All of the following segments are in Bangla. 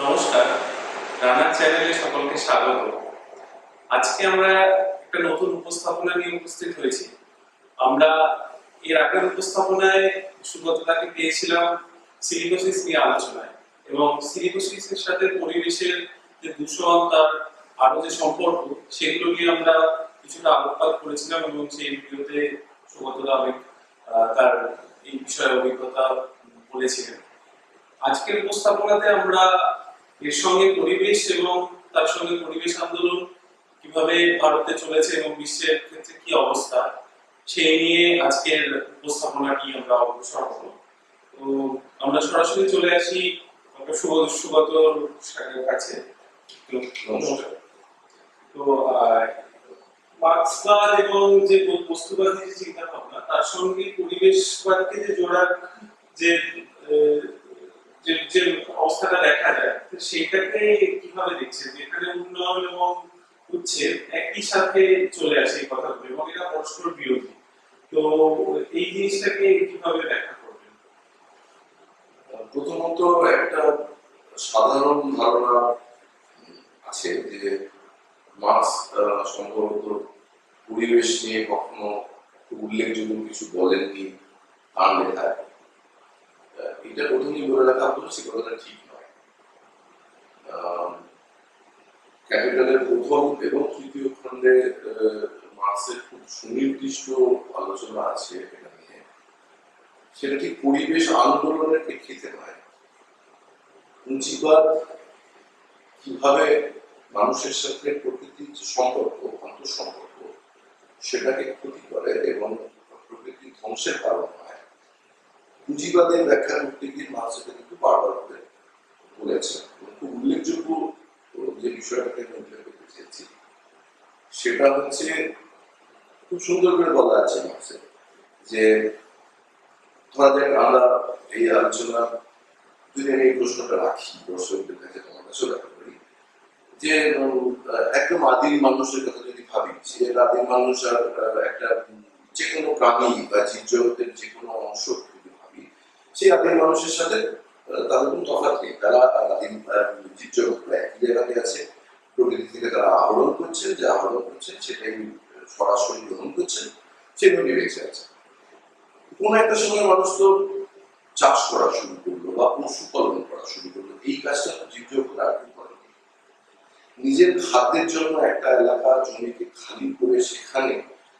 নমস্কার, রান্নার চ্যানেলে সকলকে স্বাগত। আজকে আমরা একটা নতুন উপস্থাপনা নিয়ে উপস্থিত হয়েছি। আমরা এর আগের উপস্থাপনায় সুব্রতদাকে পেয়েছিলাম সিলিকোসিস নিয়ে আলোচনায়, এবং সিলিকোসিসের সাথে পরিবেশের যে দূষণ, তার আরো যে সম্পর্ক, সেগুলো নিয়ে আমরা কিছুটা আলোকপাত করেছিলাম, এবং সেই ভিডিওতে সুব্রতদা অনেক তার এই বিষয়ে অভিজ্ঞতা বলেছিলেন। আজকের উপস্থাপনাতে আমরা এর সঙ্গে পরিবেশ এবং তার সঙ্গে পরিবেশ আন্দোলন কিভাবে ভারতে চলেছে এবং বিশ্বের ক্ষেত্রে কি অবস্থা, সেই নিয়ে আজকের উপস্থাপনাটি আমরা অগ্রসর হব। তো আমরা সরাসরি চলে আসি ডক্টর সুগতর কাছে। তো মার্ক্সবাদ এবং যে বস্তুবাদী যে চিন্তা ভাবনা, তার সঙ্গে পরিবেশবাদকে যে জোড়ার যে যে যে অবস্থাটা দেখা যায়, সেটাকে কিভাবে দেখছেন? যেখানে উন্নয়ন এবং উচ্ছেদ একই সাথে চলে আসে এই কথাগুলো, এবং এটা পরস্পর বিরোধী। তো এই জিনিসটাকে কিভাবে ব্যাখ্যা করবেন? প্রথমত একটা সাধারণ ধারণা আছে যে মার্ক্স সম্ভবত পরিবেশ নিয়ে কখনো উল্লেখযোগ্য কিছু বলেননি তার লেখায়। এটা প্রথমেই বলে রাখা হলো, সে কথাটা ঠিক নয়। ক্যাপিটালের প্রথম এবং তৃতীয় খণ্ডে মার্ক্সের খুব সুনির্দিষ্ট আলোচনা আছে এটা নিয়ে। সেটা ঠিক পরিবেশ আন্দোলনের প্রেক্ষিতে নয়, পুঁজিবাদ কিভাবে মানুষের সাথে প্রকৃতির যে সম্পর্ক, আন্তঃসম্পর্ক, সেটাকে ক্ষতি করে এবং প্রকৃতির ধ্বংসের কারণ হয়। পুঁজিবাদের ব্যাখ্যা করতে গিয়ে মার্ক্স এটা কিন্তু বারবার করে বলেছেন। খুব উল্লেখযোগ্য যে বিষয়টাকে আমি উল্লেখ করতে চেয়েছি সেটা হচ্ছে, খুব সুন্দর করে বলা আছে মার্ক্সে যে, ধরা যাক আমরা এই আলোচনা যদি আমি এই প্রশ্নটা রাখি দর্শকদের কাছে, তোমার কাছে রাখতে পারি যে একদম আদিম মানুষের কথা যদি ভাবি, সে আদিম মানুষ আর একটা যে কোনো প্রাণী বা জীবজগতের যে কোনো অংশ যদি ভাবি, সেই আদিম মানুষের সাথে তাদের কোনো তফাৎ নেই। তারা আদিম জীবজগৎ একই জায়গাতে আছে, প্রকৃতি থেকে তারা আহরণ করছে, যে আহরণ করছেন সেটাই সরাসরি গ্রহণ করছেন, সেভাবে বেঁচে আছে। কোন একটা সময় মানুষ তো চাষ করা শুরু করলো বা পশুপালন করা শুরু করলো। এই কাজটা জীবজগৎ আগে করে নিজের খাদ্যের জন্য একটা এলাকা জমিকে খালি করে সেখানে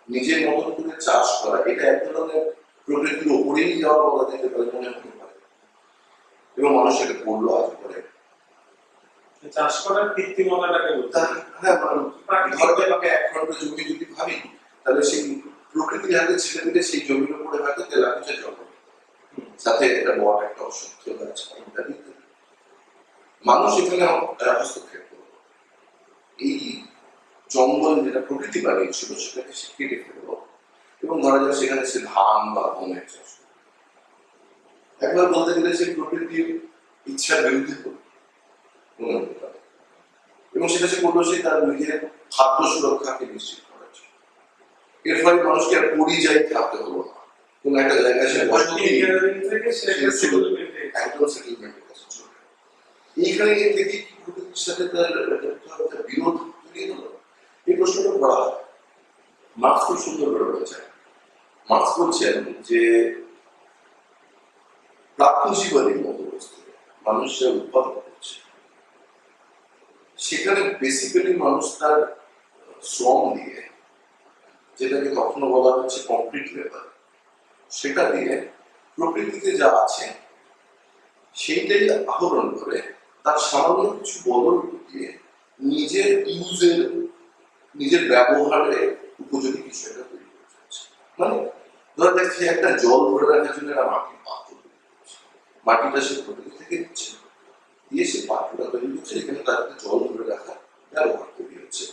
নিজের মতন করে চাষ করা, এটা এক ধরনের প্রকৃতির ওপরেই যাওয়া বলা যেতে পারে, মনে হতে পারে, এবং মানুষ এটা করলো আজ করে। চাষ করার কৃত্রিমতাটাকে বলতে, হ্যাঁ, আমি এক ঘন্টা জমি যদি ভাবি, তাহলে সেই প্রকৃতির হাতে ছেড়ে দিলে সেই জমির উপরে হয়তো তেলাপিচা জন্ম, সাথে এটা বড় একটা অসুস্থ গাছ ইত্যাদি। মানুষ এখানে হস্তক্ষেপ করলো, এই জঙ্গল যেটা প্রকৃতি বানিয়েছিল সেটাকে সে কেটে ফেললো, এবং ধরা যায় সেখানে সে ধান বা গমের চাষ করলো। একবার বলতে গেলে সে প্রকৃতির ইচ্ছার বিরুদ্ধে করলো, এবং সেটা সে করলো সে তার নিজের খাদ্য সুরক্ষাকে নিশ্চিত করার জন্য। এর ফলে মানুষকে আর পরিযায়ী থাকতে হলো না, কোন একটা জায়গায় সে একদম সেটেলমেন্টের কাছে চলে। এইখানে থেকে কি প্রকৃতির সাথে তার বিরোধ তৈরি হলো, এই প্রশ্নটা করা হয়। মার্ক্স খুব সুন্দর করে বলেছেন। মার্ক্স বলছেন যে প্রাক-পুঁজিবাদী মতবস্তুতে মানুষ যা উৎপাদন করছে, সেখানে বেসিক্যালি মানুষ তার শ্রম দিয়ে, যেটাকে কখনো বলা হচ্ছে কংক্রিট লেবার, সেটা দিয়ে প্রকৃতিতে যা আছে সেইটাই আহরণ করে তার সামান্য কিছু বদল ঘটিয়ে নিজের ইউজের, নিজের ব্যবহারে উপযোগী কিছু একটা তৈরি করে ফেলছে। মানে ধরা যাক সে একটা জল ধরে রাখার জন্য একটা মাটির পাত্র তৈরি করছে, মাটিটা সে প্রকৃতি থেকে দিচ্ছে, দিয়ে সে পাত্রটা তৈরি করছে, এখানে তার জল ধরে রাখার ব্যবহার তৈরি হচ্ছে,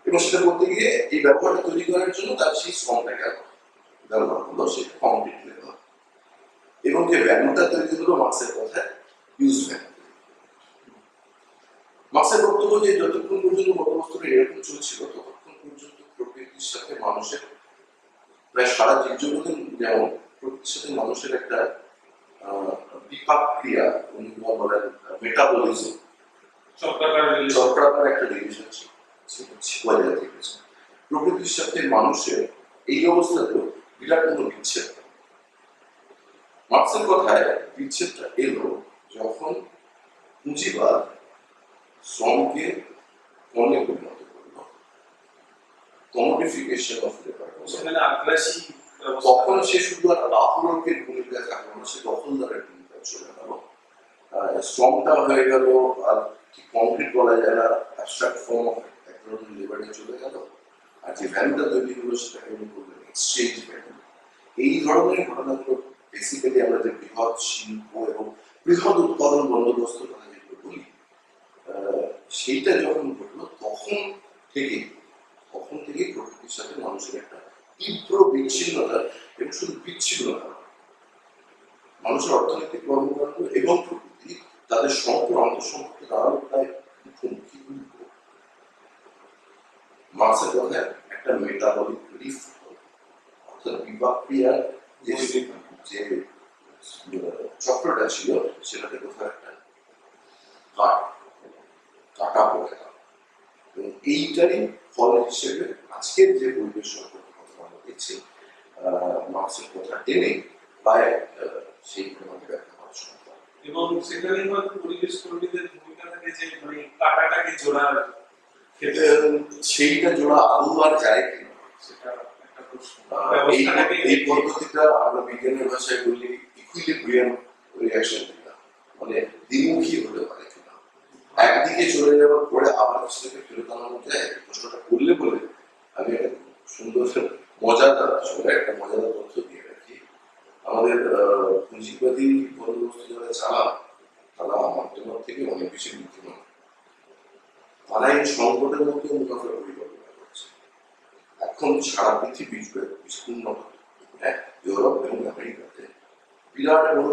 এবং সেটা করতে গিয়ে এই ব্যবহারটা তৈরি করার জন্য তার সেই শ্রমটাকে ব্যবহার করলো, সেটা কমপ্লিট লেবার, এবং যে ভ্যালুটা তৈরি হলো মার্ক্সের কথায় ইউজ ভ্যালু। মার্ক্সের বক্তব্য যে যতক্ষণ পর্যন্ত মতবস্তুটা এরকম চলছিল, ততক্ষণ পর্যন্ত প্রকৃতির সাথে মানুষের, প্রায় সারা জীবজগতের যেমন প্রকৃতির সাথে মানুষের একটা বিপাক ক্রিয়া, উনি বলেন মেটাবলিজম, চক্রাকার চক্রাকার একটা রিলেশনশিপ বজায় থেকেছে। প্রকৃতির সাথে মানুষের এই অবস্থাতেও বিরাট কোনো বিচ্ছেদ নেই। মার্ক্সের কথায় বিচ্ছেদটা এলো যখন পুঁজিবাদ শ্রমকে পণ্যে পরিণত করলো, কমোডিফিকেশন অফ লেবার, সেখানে আগ্রাসী তখন সে শুধু আর আহরণের ভূমিকা থাকলো না, সে দখলদারের ভূমিকা চলে গেল। শ্রমটা হয়ে গেল আর কি কংক্রিট বলা যায় না, অ্যাবস্ট্রাক্ট ফর্ম অফ এক ধরনের লেবারে চলে গেল। আর যে ভ্যালুটা তৈরি হলো সেটাকে উনি বললেন এক্সচেঞ্জ ভ্যালু। এই ধরনের ঘটনাগুলো বেসিক্যালি আমরা যে বৃহৎ শিল্প এবং বৃহৎ উৎপাদন বন্দোবস্তের কথা যেগুলো বলি, সেইটা যখন ঘটলো তখন থেকেই প্রকৃতির সাথে মানুষের একটা তীব্র বিচ্ছিন্নতা, এবং শুধু বিচ্ছিন্নতা, মানুষের অর্থনৈতিক কর্মকাণ্ড এবং প্রকৃতি তাদের আন্তঃসম্পর্ক দ্বারা প্রায় মুখোমুখি। মার্ক্সের কথায় একটা মেটাবলিক রিফট, অর্থাৎ বিপাক ক্রিয়ার যে চক্রটা ছিল সেটাতে কোথাও একটা কাটা পড়ে গেল। এইটারই ফল হিসেবে আজকের যে পরিবেশ সম্পর্কে কথা আমরা দেখছি, মার্ক্সের কথা টেনে প্রায় সেই ঘটনাকে ব্যাখ্যা করা সম্ভব। এবং সেখানে হয়তো পরিবেশ কর্মীদের ভূমিকা থাকে যে মানে কাটাটাকে জোড়ার ক্ষেত্রে সেইটা জোড়া আদৌ আর যায় কিনা সেটা একটা প্রশ্ন। এই পদ্ধতিটা আমরা বিজ্ঞানের ভাষায় বলি ইকুইলিব্রিয়াম রিঅ্যাকশন কিনা, মানে দ্বিমুখী হতে পারে কিনা, একদিকে চলে যাওয়ার পরে আবার সেটাকে ফেরত আনানো যায়। প্রশ্নটা করলে বলে আমি একটা সুন্দর মজাদার একটা মজাদার তথ্য দিয়ে রাখি। আমাদের পুঁজিবাদী বন্দোবস্ত যারা চালান তারা আমার তোমার থেকে অনেক বেশি বুদ্ধিমান। তারা এই সংকটের মধ্যে মুনাফার পরিকল্পনা করছে। এখন সারা পৃথিবী জুড়ে উন্নত ইউরোপ এবং আমেরিকাতে বিরাট বড়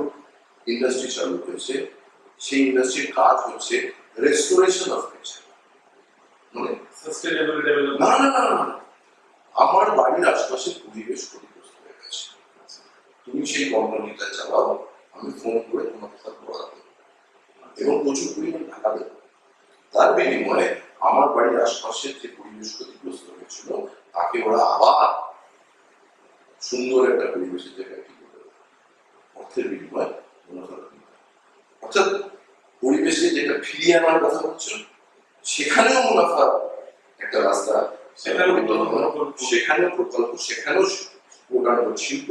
ইন্ডাস্ট্রি চালু হয়েছে। সেই ইন্ডাস্ট্রির কাজ হচ্ছে রেস্টোরেশন অফ নেচার, মানে সাস্টেইনেবল ডেভেলপমেন্ট। না না না না, আমার বাড়ির আশপাশে পরিবেশ ক্ষতিগ্রস্ত হয়ে গেছে, তুমি সেই কোম্পানিটা চালাও, আমি ফোন করে তোমার কথা বলা দেবো এবং প্রচুর পরিমাণ টাকা দেবো। তার বিনিময়ে আমার বাড়ির আশপাশের যে পরিবেশ ক্ষতিগ্রস্ত হয়েছিল তাকে ওরা আবার সুন্দর একটা পরিবেশের জায়গায় কি করে অর্থের বিনিময়ে মুনাফা দিবে। অর্থাৎ পরিবেশে যেটা ফিরিয়ে আনার কথা হচ্ছে সেখানেও মুনাফা একটা রাস্তা, সেখানেও প্রকল্প, সেখানেও প্রকাণ্ড শিল্প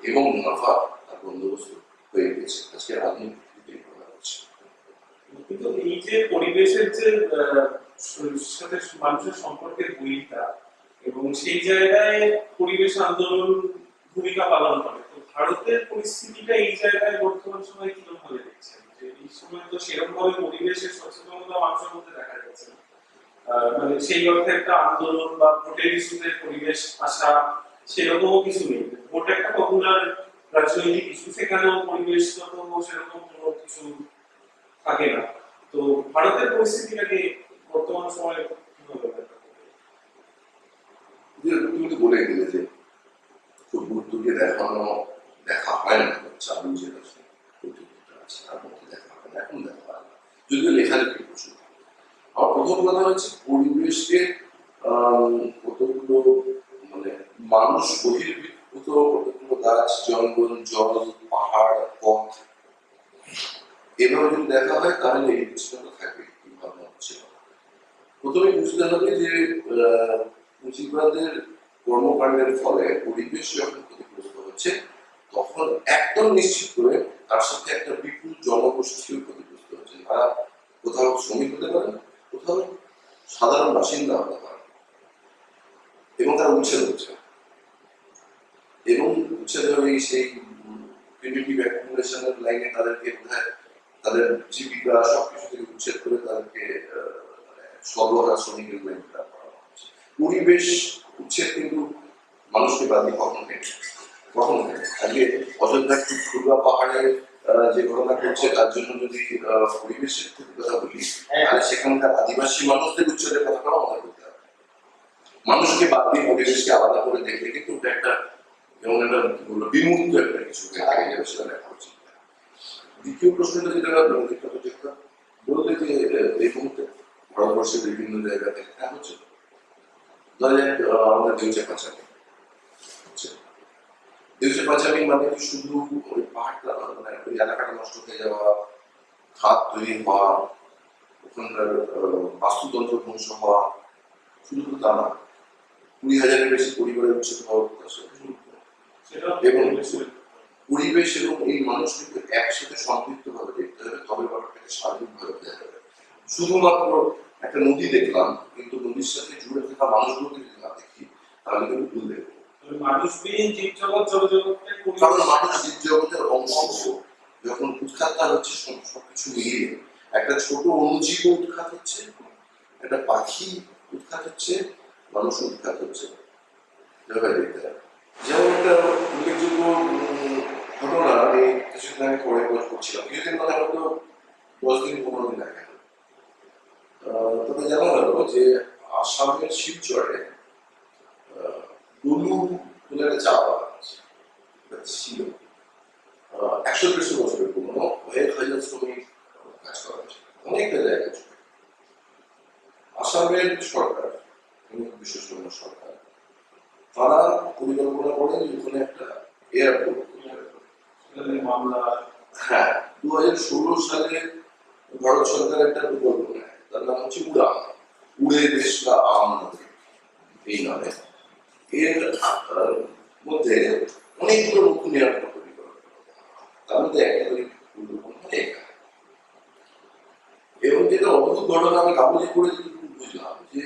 এবং মুনাফা আর বন্দোবস্ত হয়ে গেছে আজকের আধুনিক পৃথিবীতে করা হচ্ছে। কিন্তু এই যে পরিবেশের যে সাথে মানুষের সম্পর্কের বইটা এবং সেই জায়গায় পরিবেশ আন্দোলন ভূমিকা পালন করে, তো ভারতের পরিস্থিতিটা এই জায়গায় বর্তমান সময়ে কিরকম ভাবে দেখছেন? যে এই সময় তো সেরকম ভাবে পরিবেশের সচেতনতা মানুষের মধ্যে দেখা যাচ্ছে না, মানে সেই অর্থে একটা আন্দোলন বা ভোটের ইস্যুতে পরিবেশ আসা সেরকমও কিছু নেই। ভোট একটা পপুলার রাজনৈতিক ইস্যু, সেখানেও পরিবেশগত সেরকম কোনো কিছু থাকে না। তো ভারতের পরিস্থিতিটাকে বর্তমান সময়ে কিভাবে দেখা হবে? তুমি তো বলে গেলে যে খুব গুরুত্ব দিয়ে দেখা হয় না, চালু যে পদ্ধতিটা আছে তার মধ্যে দেখা হয় না, এখন দেখা হয় না, যদিও লেখালেখি প্রচুর। আমার প্রথম কথা হচ্ছে পরিবেশকে কতগুলো মানে মানুষ বহির্ভূত কতগুলো গাছ, জঙ্গল, জল, পাহাড়, পথ এভাবে যদি দেখা হয় তাহলে এই বিচ্ছিন্নতা থাকবে কি ভাবনা হচ্ছে। প্রথমে বুঝতে হবে যে পুঁজিবাদের কর্মকাণ্ডের ফলে পরিবেশ যখন ক্ষতিগ্রস্ত হচ্ছে তখন একদম নিশ্চিত করে তার সাথে একটা বিপুল জনগোষ্ঠীও ক্ষতিগ্রস্ত হচ্ছে। তারা কোথাও শ্রমিক হতে পারে, কোথাও সাধারণ বাসিন্দা হতে পারে, এবং তারা উচ্ছেদ হচ্ছে এবং উচ্ছেদ হয়ে সেই প্রিমিটিভ অ্যাকুমুলেশনের লাইনে তাদেরকে তাদের জীবিকা সবকিছু থেকে উচ্ছেদ করে তাদেরকে সর্বহারা শ্রমিকের লাইনে করা হচ্ছে। পরিবেশ উচ্ছেদ কিন্তু মানুষকে বাদী কখন আজকে অযোধ্যা দুর্গা পাহাড়ে যে ঘটনা ঘটছে তার জন্য যদি পরিবেশের কথা বলি তাহলে সেখানকার আদিবাসী মানুষদের উচ্ছেদের কথাটাও আমাদের বলতে হবে। মানুষকে বাদ দিয়ে পরিবেশকে আলাদা করে দেখলে কিন্তু ওটা একটা যেমন একটা বিমুক্ত একটা কিছু সেটা দেখা উচিত। দ্বিতীয় প্রশ্নটা যেটা যেটা বললে যে এই মুহূর্তে ভারতবর্ষের বিভিন্ন জায়গাতে হ্যাঁ হচ্ছে, ধরা যাক আমাদের দেউচা পাচামি হচ্ছে। দেউচা পাচামি মানে কি শুধু ওই পাহাড়টা মানে ওই এলাকাটা নষ্ট হয়ে যাওয়া, খাত তৈরি হওয়া, ওখানকার বাস্তুতন্ত্র ধ্বংস হওয়া, শুধু তো তা না, 20,000-এর বেশি পরিবারের উচ্ছেদ হওয়ার কথা সেটা এবং পরিবেশ এবং এই মানুষকে একসাথে সম্পৃক্ত ভাবে দেখতে হবে, তবে ব্যাপারটাকে স্বাধীনভাবে দেওয়া যাবে। শুধুমাত্র একটা নদী দেখলাম কিন্তু নদীর সাথে জুড়ে থাকা মানুষগুলোকে যদি না দেখি তাহলে কিন্তু ভুল দেখবো। মানুষবিহীন জীবজগৎ জগৎটাই কারণ মানুষ জীব জগতের অংশ, যখন উৎখাতটা হচ্ছে সবকিছু মিলিয়ে একটা ছোট অনুজীব উৎখাত হচ্ছে, একটা পাখি উৎখাত হচ্ছে, মানুষ উৎখাত হচ্ছে, এভাবে দেখতে হবে। যেমন একটা উল্লেখযোগ্য ঘটনা আমি কিছুদিন আগে পরে করছিলাম, কিছুদিন মানে হয়তো 10 দিন 15 দিন আগে। তাতে জানা গেল যে আসামের শিবচরে ডুলু বলে একটা চা বাগান আছে, ছিল 100-150 বছরের পুরনো, 1000 শ্রমিক কাজ করা হয়েছে অনেকটা জায়গা জুড়ে। আসামের সরকার, বিশেষ করে সরকার, তারা পরিকল্পনা করেন যে ওখানে একটা এয়ারপোর্ট মামলা। হ্যাঁ, 2016 সালে ভারত সরকার একটা প্রকল্প নেয়, তার নাম হচ্ছে উড়ান, উড়ে দেশটা আম নদী, এই নামে। এর মধ্যে অনেকগুলো নতুন এয়ারপোর্ট তৈরি করা, তার মধ্যে একেবারে গুরুত্বপূর্ণ এখানে। এবং যেটা অদ্ভুত ঘটনা আমি কাগজে পড়ে বুঝলাম যে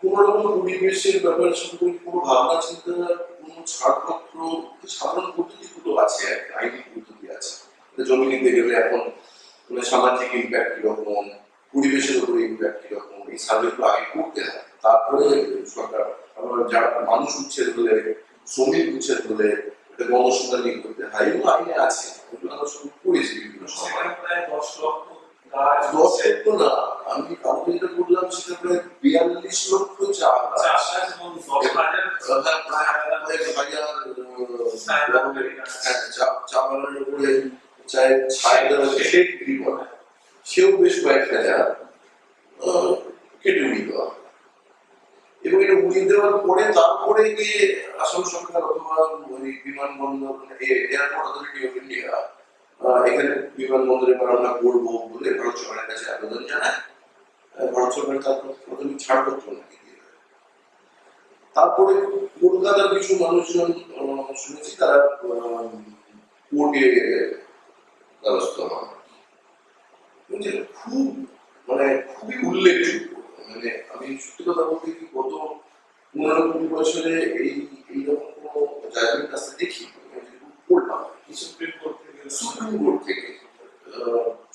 কোন রকম পরিবেশের ব্যাপারে সম্পর্কে কোনো ভাবনা চিন্তা, কোনো ছাড়পত্র, সাধারণ পদ্ধতিগুলো আছে, আইনি পদ্ধতি আছে। জমি নিতে গেলে এখন মানে সামাজিক ইম্প্যাক্ট কিরকম, পরিবেশের উপরে ইম্প্যাক্ট কিরকম, এই সার্ভেগুলো আগে করতে হয়, তারপরে সরকার যারা মানুষ উচ্ছেদ হলে, শ্রমিক উচ্ছেদ হলে গণশুনানি করতে হয়, এগুলো আইনে আছে, এগুলো আমরা শুরু করেছি বিভিন্ন সময়। প্রায় 10 লক্ষ গাছ, 10 লক্ষ না, আমি কাউকে যেটা বললাম সেটা প্রায় 42 লক্ষ চা গাছ, এবং 10,000 চা বাগানের উপরে চায়ের ছায়া দেওয়া শেড বিক্রি করা, সেও বেশ কয়েক হাজার কেটে উড়িয়ে দেওয়া। এবং এটা উড়িয়ে দেওয়ার পরে তারপরে গিয়ে আসাম সরকার অথবা বিমানবন্দর এয়ারপোর্ট অথরিটি অফ ইন্ডিয়া এখানে বিমানবন্দরে আমরা করবো বলে ভারত সরকারের কাছে আবেদন জানায়। ভারত সরকার তার প্রথমে ছাড়পত্র নাকি দিয়ে দেয়। তারপরে কলকাতার কিছু মানুষজন শুনেছি তারা কোর্টে দ্বারস্থ হন, খুব মানে খুবই উল্লেখযোগ্য। মানে আমি সত্যি কথা বলতে কি গত 15-20 বছরে এইরকম কোনো জাজমেন্ট আসতে দেখি পড়লাম সুপ্রিম কোর্ট থেকে। সুপ্রিম কোর্ট থেকে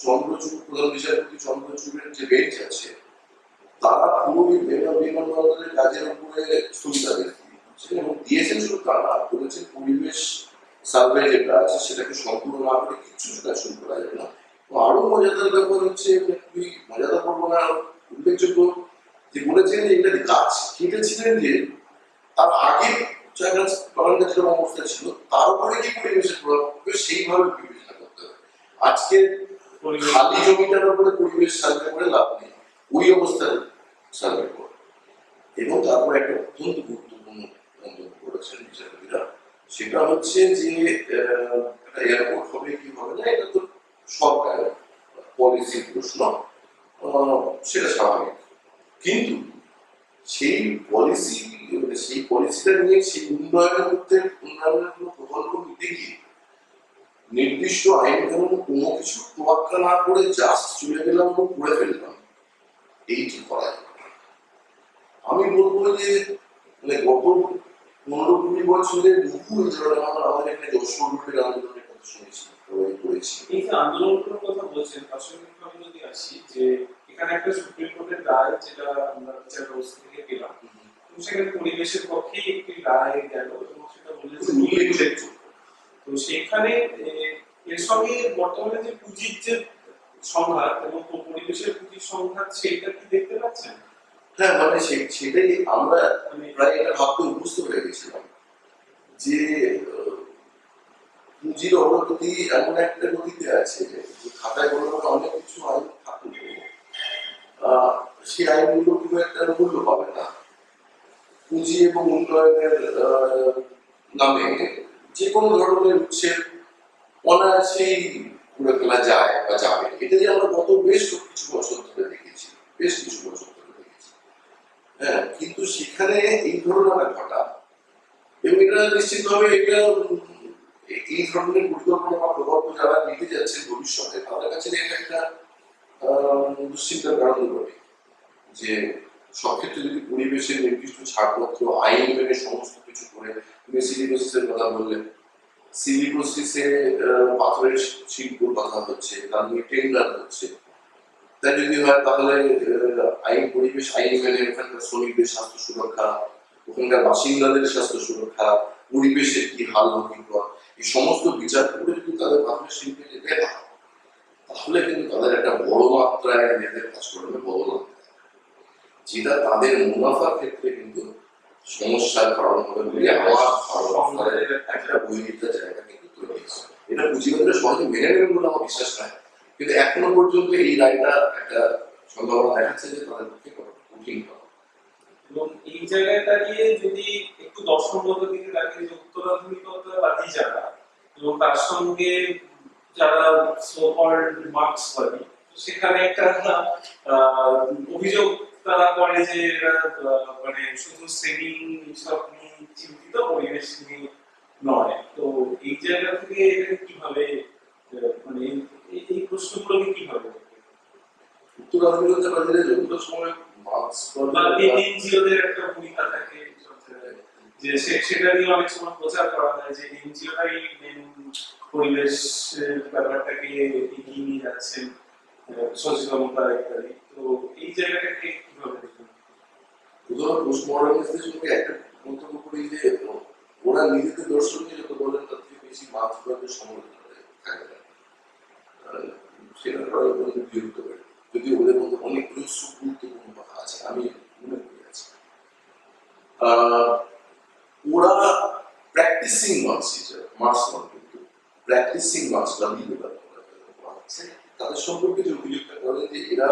চন্দ্রচূড়, প্রধান বিচারপতি চন্দ্রচূড়ের যে বেঞ্চ আছে, তারা পুরো বিমানবন্দরের কাজের উপরে স্থগিতাদেশ দিয়েছেন। শুধু তারা বলেছেন পরিবেশ সার্ভে যেটা আছে সেটাকে সম্পূর্ণ না করে কিছু কাজ শুরু করা যাবে না। আরো মজাদার ব্যাপার হচ্ছে, খুবই মজাদার বলবো না, উল্লেখযোগ্য যে বলেছেন যে এটা গাছ কেটেছিলেন যে তার আগে চা গাছ বাগান গাছের অবস্থা ছিল, তার উপরে কি পরিবেশের প্রভাব পড়বে সেইভাবে বিবেচনা করতে হবে। আজকে খালি জমিটার উপরে পরিবেশ সার্ভে করে লাভ নেই, ওই অবস্থায় সার্ভে করে। এবং তারপর একটা অত্যন্ত গুরুত্বপূর্ণ মন্তব্য করেছেন বিচারপতিরা, সেটা হচ্ছে যে এয়ারপোর্ট হবে কি হবে না এটা তো সরকার পলিসির প্রশ্ন, সেটা স্বাভাবিক, কিন্তু সেই পলিসিটা নিয়ে সেই উন্নয়নের কোনো প্রকল্প নিতে গিয়ে নির্দিষ্ট আইন কানুন কোনো কিছু তোয়াক্কা না করে জাস্ট চলে গেলাম এবং করে ফেললাম, এইটি করা যাবে না। আমি বলবো যে মানে গত 15-20 বছরে বহু এই ধরনের আমাদের এখানে যশোর রোডের আন্দোলনের কথা শুনেছি, করেছি। এই যে আন্দোলনগুলোর কথা বলছেন, প্রাসঙ্গিকভাবে যদি আসি যে এখানে একটা সুপ্রিম কোর্টের রায় যেটা আমরা বিচার ব্যবস্থা থেকে পেলাম, সেখানে পরিবেশের পক্ষে একটি রায় গেল এবং সেটা বলেছে তো সেখানে এর সঙ্গে বর্তমানে যে পুঁজির যে সংঘাত এবং পরিবেশের পুঁজির সংঘাত সেইটা কি দেখতে পাচ্ছেন? হ্যাঁ, মানে সেটাই আমরা প্রায় এটা ভাবতে অভ্যস্ত হয়ে গেছিলাম যে পুঁজির অগ্রগতি এমন একটা গতিতে আছে যে খাতায় কোনো অনেক কিছু আইন থাকলেও সেই আইনগুলো খুব একটা মূল্য পাবে না। পুঁজি এবং উন্নয়নের নামে যে কোনো ধরনের উৎসের অনায়াসেই করে ফেলা যায় বা যাবে, এটা যে আমরা গত বেশ কিছু বছর ধরে দেখেছি, বেশ কিছু বছর ধরে দেখেছি। হ্যাঁ, কিন্তু সেখানে এই ধরনের ঘটা, এবং এটা নিশ্চিতভাবে এটা এই ধরনের পরিকল্পনা বা প্রকল্প যারা নিতে যাচ্ছেন ভবিষ্যতে, তাদের কাছে এটা একটা দুশ্চিন্তার কারণ ঘটে যে সব ক্ষেত্রে যদি পরিবেশের নির্দিষ্ট ছাড়পত্র আইন মেনে সমস্ত কিছু করে, তুমি সিলিকোসিসের কথা বললে, সিলিকোসিসে পাথরের শিল্পর কথা হচ্ছে, তার নিয়ে টেন্ডার হচ্ছে, তাই যদি হয় তাহলে আইন পরিবেশ আইন মেনে ওখানকার শ্রমিকদের স্বাস্থ্য সুরক্ষা, ওখানকার বাসিন্দাদের স্বাস্থ্য সুরক্ষা, পরিবেশের কি হাল হকিকত, এই সমস্ত বিচার করে যদি তাদের পাথরের শিল্পে যেতে হয়, তাহলে কিন্তু তাদের একটা বড় মাত্রায় নিজেদের কাজকর্মে বদল আনতে হবে, যেটা তাদের মুনাফার ক্ষেত্রে কিন্তু সমস্যার কারণ হবে বলে আমার একটা বৈরিতা জায়গা কিন্তু তৈরি হয়েছে। এটা পুঁজিবাদীরা সহজে মেনে নেবেন বলে আমার বিশ্বাস নাই, কিন্তু এখনো পর্যন্ত এই রায়টা একটা সম্ভাবনা দেখাচ্ছে যে তাদের পক্ষে কঠিন হবে। এবং এই জায়গায় দাঁড়িয়ে যদি একটু দর্শনগত দিকে দাঁড়িয়ে যে উত্তরাধুনিকতাবাদী যারা এবং তার সঙ্গে যারা সো কল্ড মার্ক্সবাদী, সেখানে একটা অভিযোগ তারা করে যে এরা মানে শুধু শ্রেণী সব নিয়ে চিন্তিত, পরিবেশ নিয়ে নয়। তো এই জায়গা থেকে এটা কিভাবে মানে এই প্রশ্নগুলোকে কিভাবে উত্তরাধুনিকতাবাদীরা যতটা সময় এনজিওদের একটা ভূমিকা থাকে যে সেটা নিয়ে অনেক সময় প্রচার করা হয় যে এনজিওরাই পরিবেশ ব্যাপারটাকে এগিয়ে নিয়ে যাচ্ছেন, সচেতনতা ইত্যাদি। তো এই জায়গাটাকে কিভাবে দেখবেন? উদাহরণ পোস্টমডার্নিস্টদের সঙ্গে একটা মন্তব্য করি যে ওরা নিজেদের দর্শন নিয়ে যত বলেন তার থেকে বেশি মার্ক্সবাদের সমালোচনা থাকে না, সেটা করার মধ্যে বিরক্ত করে, যদি ওদের মধ্যে অনেকগুলো সুগুরুত্বপূর্ণ কথা আছে আমি মনে করি আছে। ওরা প্র্যাকটিসিং মার্ক্সবাদ কিন্তু প্র্যাকটিসিং মার্ক্সবাদী আছে, তাদের সম্পর্কে যে অভিযোগটা করেন যে এরা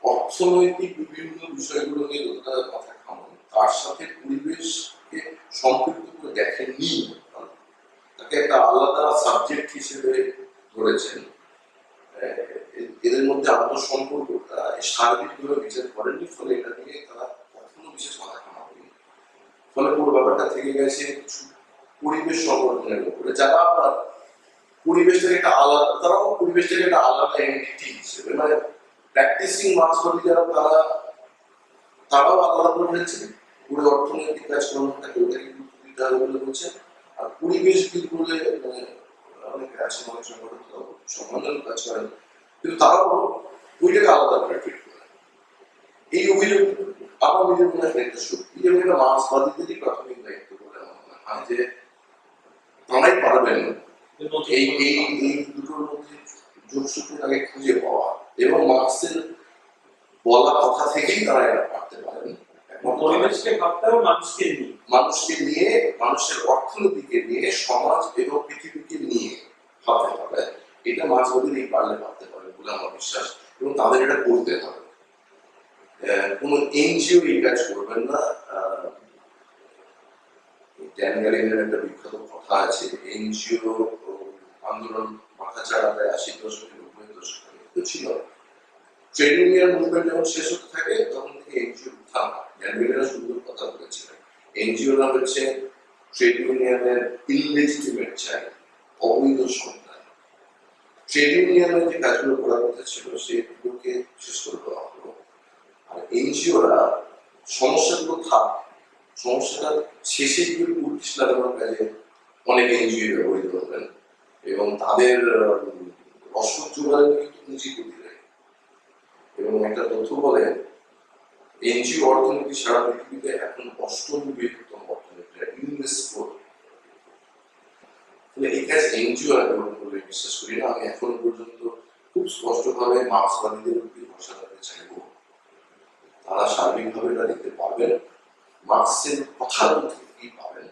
অর্থনৈতিক বিভিন্ন বিষয়গুলো নিয়ে যতটা কথা খামন, তার সাথে পরিবেশকে সম্পৃক্ত করে দেখেননি, তাকে একটা আলাদা সাবজেক্ট হিসেবে ধরেছেন। এদের মধ্যে আন্তঃসম্পর্কটা সার্বিকভাবে বিচার করেননি, ফলে এটা নিয়ে তারা কখনো বিশেষ মাথা ঘামায়নি। ফলে পুরো ব্যাপারটা থেকে গেছে পরিবেশ সংরক্ষণের উপরে, যারা আপনার পরিবেশটাকে একটা আলাদা, তারাও পরিবেশটাকে একটা আলাদা এন্টিটি হিসেবে, মানে প্র্যাকটিসিং মার্ক্সবাদী যারা তারাও আলাদা করে ফেলছেন, পুরো অর্থনৈতিক কাজকর্মটাকে ওটাকে গুরুত্ব দিতে হবে বলে বলছেন, আর পরিবেশবিদ বলে অনেকে আছেন, অনেক সংগঠন সম্মানজনক কাজ করেন, কিন্তু তারাও ওইটাকে আলাদা করে ট্রিট করেন। এই অভিযোগ আমার নিজের মনে হয় একটা সত্যি, এবং এটা মার্ক্সবাদীদেরই প্রাথমিক দায়িত্ব বলে আমার মনে হয় যে তারাই পারবেন এই এই এই দুটোর মধ্যে যোগসূত্রটাকে খুঁজে পাওয়া, এবং মার্ক্সের বলা কথা থেকেই তারা এটা পারতে পারেন। পরিবেশকে ভাবতে হবে মানুষকে নিয়ে, মানুষের অর্থনীতিকে নিয়ে, সমাজ এবং পৃথিবীকে নিয়ে ভাবতে হবে। এটা মার্ক্সবাদীরা এই পারলে ভাবতে পারে বলে আমার বিশ্বাস, এবং তাদের এটা করতে হবে। কোনো এনজিও এই কাজ করবেন না। ট্যানগারিনের একটা বিখ্যাত কথা আছে, এনজিও আন্দোলন মাথা চাড়া দেয় 80 দশকে 90 দশকে ছিল। ট্রেড ইউনিয়ন মুভমেন্ট যখন শেষ হতে থাকে তখন থেকে এনজিও উত্থান হয়। ট্যানগারিনরা সুন্দর কথা বলেছিলেন, এনজিওরা হচ্ছে ট্রেড ইউনিয়নের ইনলেজিটিমেট চাইল্ড, অবৈধ সন্তান। ট্রেড ইউনিয়নের যে কাজগুলো করার কথা ছিল সেগুলোকে শেষ করে দেওয়া হলো, আর এনজিওরা সমস্যাগুলো থাক, সমস্যাটা শেষে গিয়ে পুলিশ লাগানোর কাজে অনেক এনজিও ব্যবহৃত হবেন, এবং তাদের রসদ জোগাড়ের কিন্তু পুঁজিপতি দেয়। এবং একটা তথ্য বলে এনজিও অর্থনীতি সারা পৃথিবীতে এখন 8ম বৃহত্তম অর্থনীতি, ইউনেস্কো। এই কাজ এনজিও বলে বিশ্বাস করি না। আমি এখনো পর্যন্ত খুব স্পষ্টভাবে মার্ক্সবাদীদের প্রতি ভরসা রাখতে চাইব, তারা সার্বিকভাবে এটা দেখতে পারবেন, মার্ক্সের কথার মধ্যে কি পাবেন,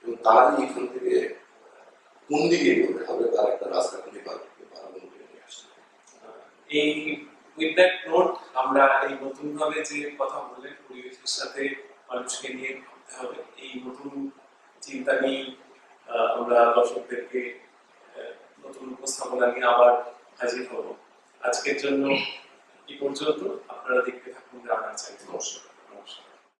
এবং তারাই এখান থেকে কোন দিকে এগোতে হবে তার একটা রাস্তা খুঁজে নিয়ে আসতে হবে। এই উইথ দ্যাট নোট আমরা এই নতুন ভাবে যে কথা বললেন পরিবেশের সাথে মানুষকে নিয়ে ভাবতে হবে, এই নতুন চিন্তা নিয়ে আমরা দর্শকদেরকে নতুন উপস্থাপনা নিয়ে আবার হাজির হব। আজকের জন্য এই পর্যন্ত। আপনারা দেখতে থাকুন গ্রামাঞ্চল। নমস্কার।